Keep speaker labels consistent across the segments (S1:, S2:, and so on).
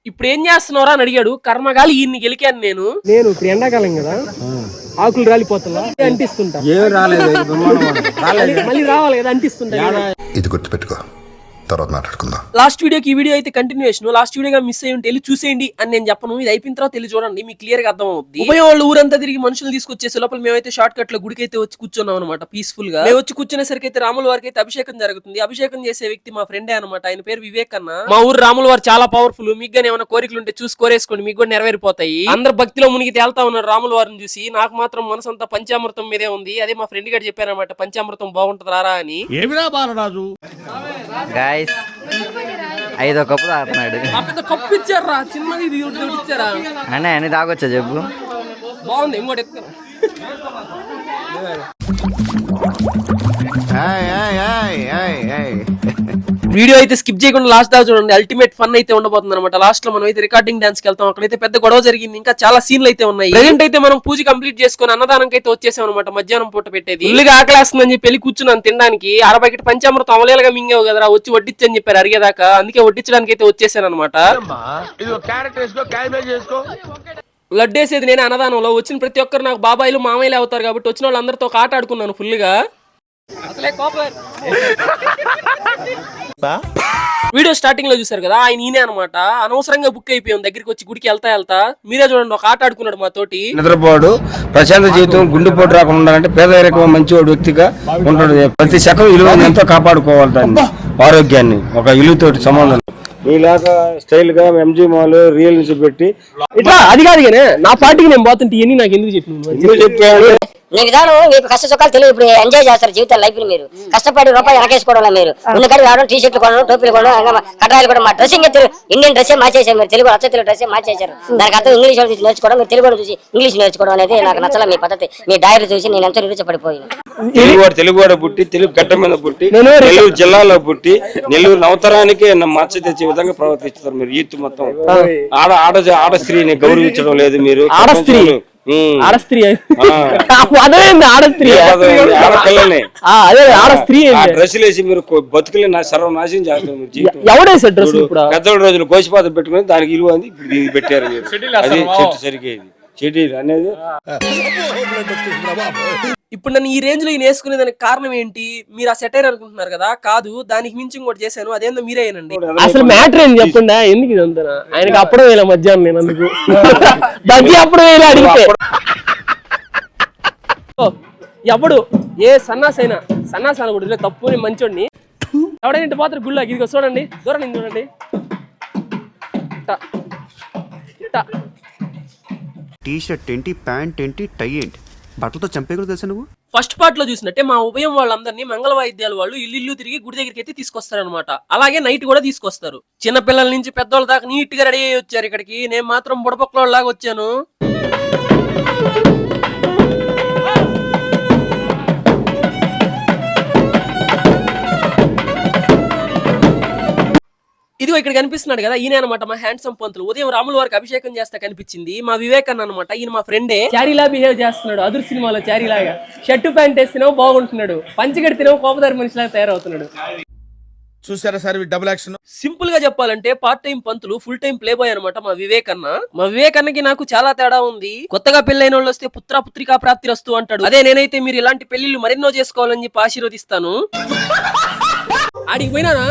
S1: ఇప్పుడు ఏం చేస్తున్నారా అని అడిగాడు. కర్మగాలి ఈయన్ని గెలికాను నేను ఇప్పుడు ఎండాకాలం కదా, ఆకులు రాలిపోతున్నా అంటిస్తుంటా. మళ్ళీ రావాలి కదా అంటిస్తుంటా.
S2: ఇది గుర్తుపెట్టుకో, తర్వాత మాట్లాడుకుందాం.
S1: లాస్ట్ వీడియోకి ఈ వీడియో అయితే కంటిన్యూషన్. లాస్ట్ వీడియోగా మిస్ అయ్యి ఉంటే వెళ్ళి చూసేయండి అని నేను చెప్పను. ఇది అయిపోయిన తర్వాత వెళ్ళి చూడండి, మీకు క్లియర్ గా అర్థం అవుతుంది. ఉభయం వాళ్ళు ఊరంతా తిరిగి మనుషులు తీసుకొచ్చేసి లోపల మేమైతే షార్ట్ కట్ లో గుడికి అయితే వచ్చి కూర్చున్నాం అనమాట. పీస్ఫుల్ గా మేము వచ్చి కూర్చునేసరికి అయితే రాముల వారికి అయితే అభిషేకం జరుగుతుంది. అభిషేకం చేసే వ్యక్తి మా ఫ్రెండే అనమాట. ఆయన పేరు వివేక్ అన్న. మా ఊరు రాముల వారు చాలా పవర్ఫుల్. మీకు గానీ ఏమైనా కోరికలు ఉంటే చూసి కోరేసుకోండి, మీకు కూడా నెరవేరిపోతాయి. అందరు భక్తిలో మునిగి తేల్తా ఉన్నారు రాముల వారిని చూసి. నాకు మాత్రం మనసంతా పంచామృతం మీదే ఉంది. అదే మా ఫ్రెండ్ గారు చెప్పారనమాట, పంచామృతం బాగుంటది రారా అని.
S3: ఐదో కప్పు తాగుతున్నాడు.
S1: కప్పు ఇచ్చారా, చిన్నది ఇచ్చారా
S3: అనే అని తాగొచ్చా చెప్పు.
S1: బాగుంది ఇంకోటి ఎత్తుకురా. వీడియో అయితే స్కిప్ చేయకుండా లాస్ట్ దాకా చూడండి. అల్టిమేట్ ఫన్ అయితే ఉండబోతుంది అనమాట. లాస్ట్ లో మనం అయితే రికార్డింగ్ డాన్స్ కి వెళ్తాం. అక్కడైతే పెద్ద గొడవ జరిగింది. ఇంకా చాలా సీన్లు అయితే ఉన్నాయి. ప్రెజెంట్ అయితే మనం పూజ కంప్లీట్ చేసుకుని అన్నదానంకి అయితే వచ్చేసాం అనమాట. మధ్యాహ్నం పూట పెట్టేది ఇల్లుగా ఆకలేస్తుందని చెప్పి పెళ్లి కూర్చున్నాను తినడానికి. 60 ప్యాకెట్ పంచామృతం అవలేలుగా మింగేవు కదరా, వచ్చి వడ్డించని చెప్పారు అరిగేదాకా. అందుకే వడ్డించడానికి అయితే వచ్చేసాను అనమాట. లడ్డేసేది నేనే అన్నదానంలో. వచ్చిన ప్రతి ఒక్కరు నాకు బాబాయిలు మామయ్యలు అవుతారు కాబట్టి వచ్చిన వాళ్ళందరితో ఒక ఆట ఆడుకున్నాను ఫుల్ గా. వీడియో స్టార్టింగ్ లో చూసారు కదా, ఆయన ఈయనే అనమాట. అనవసరంగా బుక్ అయిపోయాం. దగ్గరికి వచ్చి గుడికి వెళ్తా మీరే చూడండి, ఒక ఆట ఆడుకున్నాడు మా తోటి.
S4: నిద్రపోడు, ప్రశాంత జీవితం, గుండెపోటు రాకుండా ఉండాలంటే పేదరికం మంచివాడు వ్యక్తిగా ఉంటాడు. ప్రతి శకం విలువను ఎంతో కాపాడుకోవాలి. దాన్ని ఆరోగ్యాన్ని ఒక ఇల్లుతోటి సంబంధం. మీలాగా స్టైల్ గా ఎంజీ మాల్ రియల్ నుంచి పెట్టి
S1: ఇట్లా అది కాదు కానీ నా పార్టీకి నేను పోతుంటే ఇవన్నీ నాకు ఎందుకు చెప్పాను.
S5: మీ విధానం మీకు కష్ట సుఖాలు తెలియదు. ఇప్పుడు ఎంజాయ్ చేస్తారు జీవితాలు, లైఫ్ ని. మీరు కష్టపడి రూపాయి వెనకేసుకోవడం. మీరు ఉన్నకాడి రావడం, టీ షర్ట్లు కొనడం, టోపీలు కొనడం, కట్టాయిలు కూడా. మా డ్రెస్సింగ్ ఇండియన్ డ్రెస్సే మార్చేసారు మీరు. తెలుగు అచ్చ తెలుగు డ్రెస్సే మార్చేశారు. దానికి అర్థం ఇంగ్లీష్ చూసి నేర్చుకోవడం, మీరు తెలుగు చూసి ఇంగ్లీష్ నేర్చుకోవడం అనేది నాకు నచ్చల మీ పద్ధతి. మీ డైరీ చూసి నేను ఎంతో నిరుచపడిపోయాను.
S4: తెలుగువాడ పుట్టి, తెలుగు గడ్డ మీద పుట్టి, నెల్లూరు జిల్లాలో పుట్టి, నెల్లూరు నవతరానికి మార్చ తెచ్చే విధంగా ప్రవర్తిస్తారు మీరు. యూత్ మొత్తం ఆడ స్త్రీని గౌరవించడం లేదు మీరు.
S1: ఆడస్త్రీ
S4: డ్రెస్సులు వేసి మీరు బతుకులే సర్వనాశనం చేస్తారు.
S1: ఎవడేసాడు డ్రెస్?
S4: పెద్దోళ్ళ రోజులు కోసిపాతం పెట్టుకుని దానికి విలువ అంది ఇప్పుడు ఇది పెట్టారు. అది చెట్టు సరిగ్గా చెట్టు అనేది.
S1: ఇప్పుడు నన్ను ఈ రేంజ్ లో ఈయన వేసుకునే దానికి కారణం ఏంటి? మీరు ఆ సెటైర్ అనుకుంటున్నారు కదా, కాదు దానికి మించి ఇంకోటి చేశాను. అదేందో మీరేనండి. అసలు మ్యాటర్ ఏంటి చెప్పండి. ఎందుకు ఇదంతా ఆయనకి అప్పుడే వేయాలి మధ్యాహ్నం. నేను అందుకు బజ్జీ అప్పుడే వేయాలి అడిగితే. ఎప్పుడు ఏ సన్నాసైనా సన్నాసి అనకూడదు, తప్పు. నేను మంచోడిని. ఎవడైనా పోతారు గుళ్ళకి. ఇదిగో చూడండి, దూరం చూడండి.
S6: టీ షర్ట్ ఏంటి, ప్యాంట్ ఏంటి, టై ఏంటి, బట్టలతో చంపే కూడా తెలుసా నువ్వు?
S1: ఫస్ట్ పార్ట్ లో చూసినట్టే మా ఉభయం వాళ్ళందరినీ మంగళ వాయిద్యాలు వాళ్ళు ఇల్లు తిరిగి గుడి దగ్గరికి అయితే తీసుకొస్తారనమాట. అలాగే నైట్ కూడా తీసుకొస్తారు. చిన్న పిల్లల నుంచి పెద్దోళ్ళ దాకా నీట్ గా రెడీ అయ్యి వచ్చారు ఇక్కడికి. నేను మాత్రం బుడపక్కల లాగా వచ్చాను. ఇదిగో ఇక్కడ కనిపిస్తున్నాడు కదా, ఈయన అనమాట మా హ్యాండ్సమ్ పంతులు. ఉదయం రాముల వారికి అభిషేకం చేస్తే కనిపించింది మా వివేక్ అన్న అనమాట. ఈయన మా ఫ్రెండే. చారీలా బిహేవ్ చేస్తున్నాడు. అదుర్ సినిమాలో చారీలాగా. షర్టు ప్యాంట్ వేస్తేనేమో బాగుంటున్నాడు, పంచగడితేనేమో కోపదారి మనిషిలాగా తయారవుతున్నాడు.
S7: చూసారా సార్ డబుల్ యాక్షన్.
S1: సింపుల్ గా చెప్పాలంటే పార్ట్ టైం పంతులు, ఫుల్ టైం ప్లే బాయ్ అనమాట మా వివేక్ అన్న. మా వివేక్ అన్నకి నాకు చాలా తేడా ఉంది. కొత్తగా పెళ్ళైన వాళ్ళు వస్తే పుత్రికా ప్రాప్తి రస్తు అంటాడు. అదే నేనైతే మీరు ఇలాంటి పెళ్లిళ్ళు మరెన్నో చేసుకోవాలని చెప్పి ఆశీర్వదిస్తాను. ఆడికి పోయినానా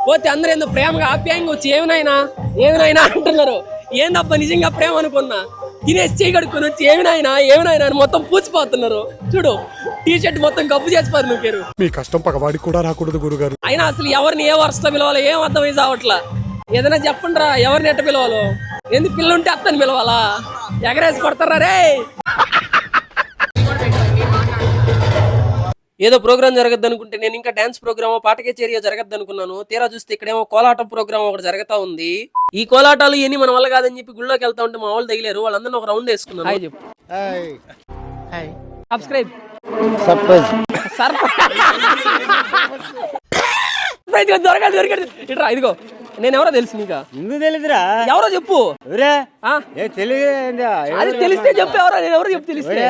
S1: పోతే అందరూ ఏందో ప్రేమగా ఆప్యాయంగా వచ్చి ఏమినాయనా అంటున్నారు. ఏందబ్బా నిజంగా ప్రేమ అనుకున్నా. తినేసి చేయి కడుక్కొని వచ్చి ఏమినాయనా అని మొత్తం పూచిపోతున్నారు. చూడు, టీ షర్ట్ మొత్తం గబ్బు చేసిపారు. నువ్వు పేరు
S7: మీ కష్టం పగవాడికి కూడా రాకూడదు గురుగారు.
S1: అయినా అసలు ఎవరిని ఏ వరుసలో పిలవాలో ఏం అర్థమై చావట్లా. ఏదైనా చెప్పండి రా, ఎవరిని ఎట్ట పిలవాలో. ఎందుకు పిల్లుంటే అత్తని పిలవాలా? ఎగరేసి కొడతారా రే. ఏదో ప్రోగ్రామ్ జరగద్దు అనుకుంటే నేను ఇంకా డాన్స్ ప్రోగ్రామో పాట కచేరియో జరగద్దు అనుకున్నాను. తీరా చూస్తే ఇక్కడేమో కోలాటం ప్రోగ్రామ్ ఒకటి జరుగుతా ఉంది. ఈ కోలాటాలు ఇవన్నీ మన వల్ల కాదని చెప్పి గుళ్ళోకి వెళ్తా ఉంటే మా వాళ్ళు తగిలేరు. వాళ్ళందరినీ ఒక రౌండ్ వేసుకున్నాను. హాయ్ చెప్పు. సబ్స్క్రైబ్ దొరకదు. ఇట్రా ఇదిగో, నేను ఎవరో తెలుసు నీకు?
S3: ఎందుకు తెలియదురా?
S1: ఎవరో చెప్పు.
S3: అది
S1: తెలిస్తే చెప్పు. ఎవరో నేను ఎవరో చెప్పు తెలిస్తే.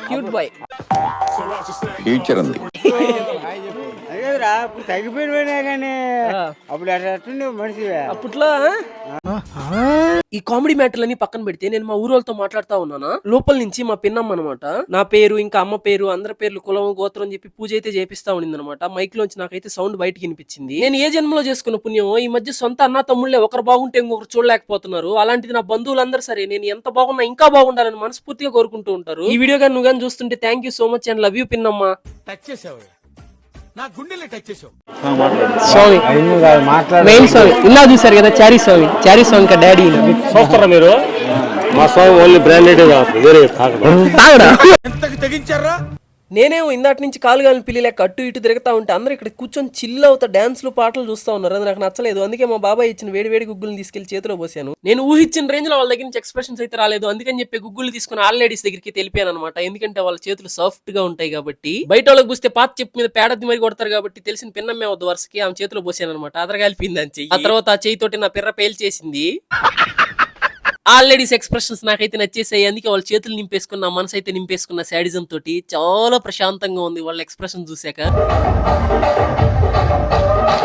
S1: Cute boy.
S2: ఫ్యూచర్ ఉంది.
S3: అదేరా ఇప్పుడు తగ్గిపోయినా కానీ అప్పుడు అట్లా మనిషివే
S1: అప్పట్లో ఈ కామెడీ మ్యాటర్లని పక్కన పెడితే నేను మా ఊరోళ్ళతో మాట్లాడుతా ఉన్నానా, లోపల నుంచి మా పిన్నమ్మ అనమాట నా పేరు ఇంకా అమ్మ పేరు అందరి పేర్లు కులం గోత్రం చెప్పి పూజ అయితే చేపిస్తా ఉండింది అనమాట. మైక్ లోంచి నాకైతే సౌండ్ బయటకి వినిపించింది. నేను ఏ జన్మలో చేసుకున్న పుణ్యం, ఈ మధ్య సొంత అన్న తమ్ముళ్ళే ఒకరు బాగుంటే ఇంకొకరు చూడలేకపోతున్నారు. అలాంటిది నా బంధువులందరూ సరే నేను ఎంత బాగున్నా ఇంకా బాగుండాలని మనస్ఫూర్తిగా కోరుకుంటూ ఉంటారు. ఈ వీడియో కానీ నువ్వు కానీ చూస్తుంటే thank you so much and love you పిన్నమ్మ.
S7: టచ్ చేసావు, నా గుండెల్ని టచ్ చేసావు.
S1: స్వామి మెయిన్ స్వామి ఇలా చూసారు కదా, చారీ స్వామి, చారీ స్వామి కా డాడీ
S4: చూస్తారా మీరు? మా స్వామి ఓన్లీ బ్రాండెడ్ వేరే
S1: తాగడా.
S7: ఎంతకి తెగించారా?
S1: నేనేమో ఇందాటి నుంచి కాలుగాలి పిల్లి లెక్క అటు ఇటు తిరుగుతా ఉంటే అందరూ ఇక్కడ కూర్చొని చిల్ అవుతా డాన్స్లు పాటలు చూస్తా ఉన్నారు. అది నాకు నచ్చలేదు. అందుకే మా బాబాయ్ ఇచ్చిన వేడి వేడి గుగ్గుల్ని తీసుకెళ్లి చేతిలో పోసాను. నేను ఊహించిన రేంజ్ లో వాళ్ళ దగ్గర నుంచి ఎక్స్ప్రెషన్స్ అయితే రాలేదు. అందుకని చెప్పి గుగ్గులు తీసుకుని ఆల్ లేడీస్ దగ్గరికి తెలిపాను అనమాట. ఎందుకంటే వాళ్ళ చేతులు సాఫ్ట్ గా ఉంటాయి కాబట్టి. బయట వాళ్ళకి పూస్తే పాత చెప్పు మీద పేడద్ది మరి కొడతారు కాబట్టి తెలిసిన పిన్నమ్మే వద్ద వరుసకి ఆమె చేతిలో పోసాను అనమాట. అదరగాలిపింది అని చెయ్యి. ఆ తర్వాత ఆ చేయి తోటి నా పిర్ర పేల్చేసింది. ఆల్ లేడీస్ ఎక్స్ప్రెషన్స్ నాకైతే నచ్చేసాయి. అందుకే వాళ్ళ చేతులు నింపేసుకున్న, మనసు అయితే నింపేసుకున్న శాడిజం తోటి చాలా ప్రశాంతంగా ఉంది వాళ్ళ ఎక్స్ప్రెషన్ చూసాక.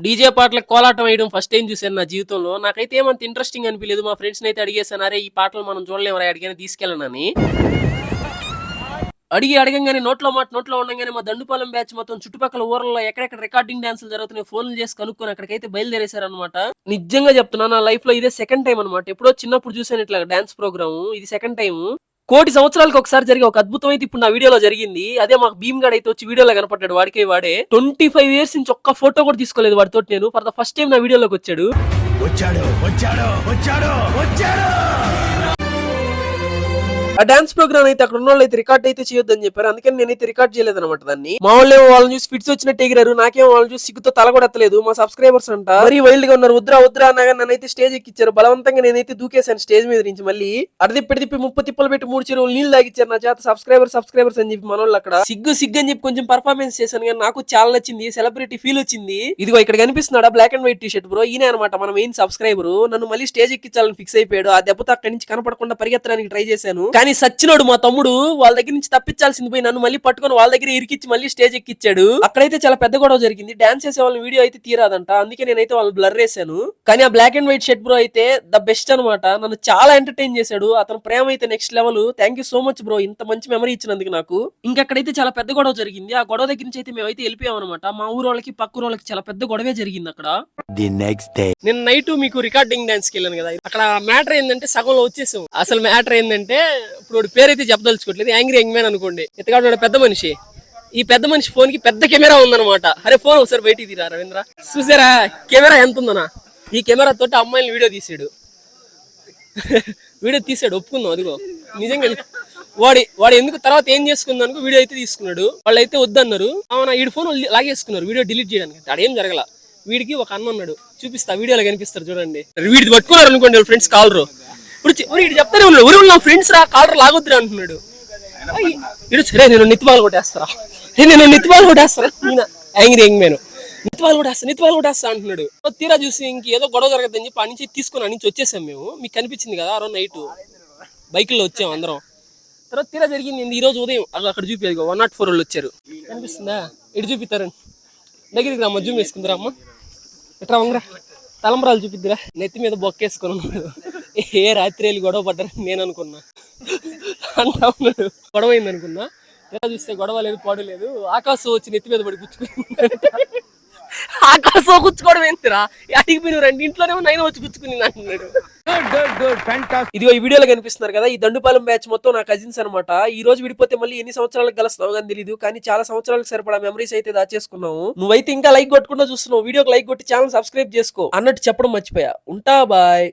S1: డీజే పాటలకు కోలాటం వేయడం ఫస్ట్ టైం చూసాను నా జీవితంలో. నాకైతే ఏమంత ఇంట్రెస్టింగ్ అనిపించలేదు. మా ఫ్రెండ్స్ అయితే అడిగేసాను, అరే ఈ పాటలు మనం చూడలేము రా అడిగానే తీసుకెళ్ళనని. అడగంగానే నోట్లో మాట నోట్లో ఉండగానే మా దండుపాలెం బ్యాచ్ మొత్తం చుట్టుపక్కల ఊర్లలో ఎక్కడెక్కడ రికార్డింగ్ డాన్సులు జరుగుతున్నాయి ఫోన్లు చేసి కనుక్కొని అక్కడికైతే బయలుదేరేశారనమాట. నిజంగా చెప్తున్నా, నా లైఫ్ లో ఇదే సెకండ్ టైం అనమాట. ఎప్పుడో చిన్నప్పుడు చూసాను ఇట్లా డాన్స్ ప్రోగ్రామ్, ఇది సెకండ్ టైం. కోటి సంవత్సరాలకు ఒకసారి జరిగే ఒక అద్భుతం అయితే ఇప్పుడు నా వీడియోలో జరిగింది. అదే మాకు భీమ్ గాడ్ అయితే వచ్చి వీడియోలో కనపడ్డాడు. వాడే 25 years నుంచి ఒక్క ఫోటో కూడా తీసుకోలేదు వాడితో. నేను ఫర్ ద ఫస్ట్ టైం నా వీడియోలోకి వచ్చాడు. ఆ డాన్స్ ప్రోగ్రామ్ అయితే అక్కడ ఉన్న వాళ్ళు అయితే రికార్డ్ అయితే చేయొద్దని చెప్పారు. అందుకని నేనైతే రికార్డ్ చేయలేదు అనమాట దాన్ని. మా వాళ్ళు వాళ్ళని చూసి ఫిట్స్ వచ్చినట్టు ఎగిరారు. నాకేమో వాళ్ళని చూసి సిగ్గుతో తల కూడా ఎత్తలేదు. మా సబ్స్క్రైబర్స్ అంట మరీ వైల్డ్ గా ఉన్నారు. వద్దురా అనగా నన్నైతే స్టేజ్ ఎక్కిచ్చారు. బలవంతంగా నేనైతే దూకేశాను స్టేజ్ మీద నుంచి. మళ్ళీ అడదిప్పి 30 తిప్పలు పెట్టి 3 చెరువులు నీళ్ళు తాగిచ్చారు నా చేత. సబ్స్క్రైబర్స్ అని చెప్పి మన వాళ్ళు అక్కడ సిగ్గు అని చెప్పి కొంచెం పర్ఫార్మెన్స్ చేశాను. కానీ నాకు చాలా నచ్చింది, సెలబ్రిటీ ఫీల్ వచ్చింది. ఇదిగో ఇక్కడ కనిపిస్తున్నాడా black and white T shirt bro, ఈయన అనమాట మన మెయిన్ సబ్స్క్రైబర్. నన్ను మళ్ళీ స్టేజ్ ఎక్కించాలని ఫిక్స్ అయిపోయాడు. ఆ దెబ్బతో అక్కడి నుంచి కనపడకుండా పరిగెత్తడానికి ట్రై చేశాను. కానీ సచ్చినోడు మా తమ్ముడు వాళ్ళ దగ్గర నుంచి తప్పించాల్సింది పోయి నన్ను మళ్ళీ పట్టుకొని వాళ్ళ దగ్గర ఇరికిచ్చి మళ్ళీ స్టేజ్ ఎక్కిచ్చాడు. అక్కడైతే చాలా పెద్ద గొడవ జరిగింది. డాన్స్ చేసే వాళ్ళ వీడియో అయితే తీరాదంట. అందుకే నేనైతే వాళ్ళు బ్లర్ వేసాను. కానీ ఆ black and white shirt bro అయితే ద బెస్ట్ అనమాట. నన్ను చాలా ఎంటర్టైన్ చేశాడు. అతను ప్రేమ అయితే next level. Thank you so much bro, ఇంత మంచి మెమరీ ఇచ్చినందుకు నాకు. ఇంకక్కడైతే చాలా పెద్ద గొడవ జరిగింది. ఆ గొడవ దగ్గర నుంచి అయితే మేమైతే వెళ్ళిపోయాం అనమాట. మా ఊరు వాళ్ళకి పక్క వాళ్ళకి చాలా పెద్ద గొడవే జరిగింది అక్కడ. నేను నైట్ మీకు రికార్డింగ్ డాన్స్ కి వెళ్ళాను కదా, అక్కడ మ్యాటర్ ఏంటంటే సగంలో వచ్చేసాం. అసలు మ్యాటర్ ఏంటంటే ఇప్పుడు పేరైతే చెప్పదలుచుకోవట్లేదు, యాంగ్రీ యంగ్ మ్యాన్ అనుకోండి. ఎత్తగాడు పెద్ద మనిషి. ఈ పెద్ద మనిషి ఫోన్ కి పెద్ద కెమెరా ఉందన్నమాట. అరే ఫోన్ ఒకసారి బయటికి తీరా రవీంద్ర, చూసారా కెమెరా ఎంత ఉందనా. ఈ కెమెరా తోటి అమ్మాయిని వీడియో తీసాడు ఒప్పుకుందాం. అదిగో నిజంగా వాడు ఎందుకు తర్వాత ఏం చేసుకుందానికి వీడియో అయితే తీసుకున్నాడు. వాళ్ళు అయితే వద్దన్నారు. అవునా వీడి ఫోన్ లాగేసుకున్నారు వీడియో డిలీట్ చేయడానికి. అదేం జరగల. వీడికి ఒక అన్న ఉన్నాడు, చూపిస్తా వీడియోలో కనిపిస్తారు చూడండి. వీడిది పట్టుకున్నారు అనుకోండి ఫ్రెండ్స్ కాలరు. ఇప్పుడు వీడు చెప్తానే ఉన్నాడు, ఊరు నా ఫ్రెండ్స్ రా కాలర్ లాగొద్దురా అంటున్నాడు. ఇడు సరే నేను నిత్వాలు కొట్టేస్తారా యాంగ్రీ యంగ్ మ్యాన్ నిత్వాలు కొట్టేస్తా అంటున్నాడు. తీరా చూసి ఇంకేదో గొడవ జరగద్దని చెప్పి ఆ నుంచి తీసుకుని ఆ నుంచి వచ్చేసాం మేము. మీకు కనిపించింది కదా ఆ రోజు నైట్ బైకుల్లో వచ్చాం అందరం. తర్వాత తీరా జరిగింది ఈ రోజు ఉదయం. అక్కడ చూపేది 104 వాళ్ళు వచ్చారు. కనిపిస్తుందా? ఇటు చూపిస్తారండి, దగ్గరికి రామ్మ, జూమ్ వేసుకుందిరా అమ్మ. ఎట్రా వంగరా, తలంబరాలు చూపిద్దిరా. నెత్తి మీద బొక్కేసుకున్నాడు. ఏ రాత్రి వెళ్ళి గొడవ పడ్డారని నేను అనుకున్నా. అంటా ఉన్నాడు గొడవ అయింది అనుకున్నా. ఎలా చూస్తే గొడవ లేదు, పాడు లేదు. ఆకాశం వచ్చి నెత్తి మీద పడి గుచ్చుకుని. ఆకాశం గుచ్చుకోవడం ఏంటిరా, అడిగిపోయిన రండి ఇంట్లోనేమో నైనా వచ్చి గుచ్చుకుని అంటున్నాడు. ఇదిగో ఈ వీడియోలో కనిపిస్తున్నారు కదా, ఈ దండుపాలెం బ్యాచ్ మొత్తం నా కజిన్స్ అనమాట. ఈ రోజు విడిపోతే మళ్ళీ ఎన్ని సంవత్సరాలకు కలుస్తావు అని తెలియదు. కానీ చాలా సంవత్సరాలకు సరిపడా మెమరీస్ అయితే దాచేసుకున్నావు. నువ్వైతే ఇంకా లైక్ కొట్టుకుంటూ చూస్తున్నావు. వీడియోకి లైక్ కొట్టి ఛానల్ సబ్స్క్రైబ్ చేసుకో అన్నట్టు చెప్పడం మర్చిపోయా. ఉంటా బాయ్.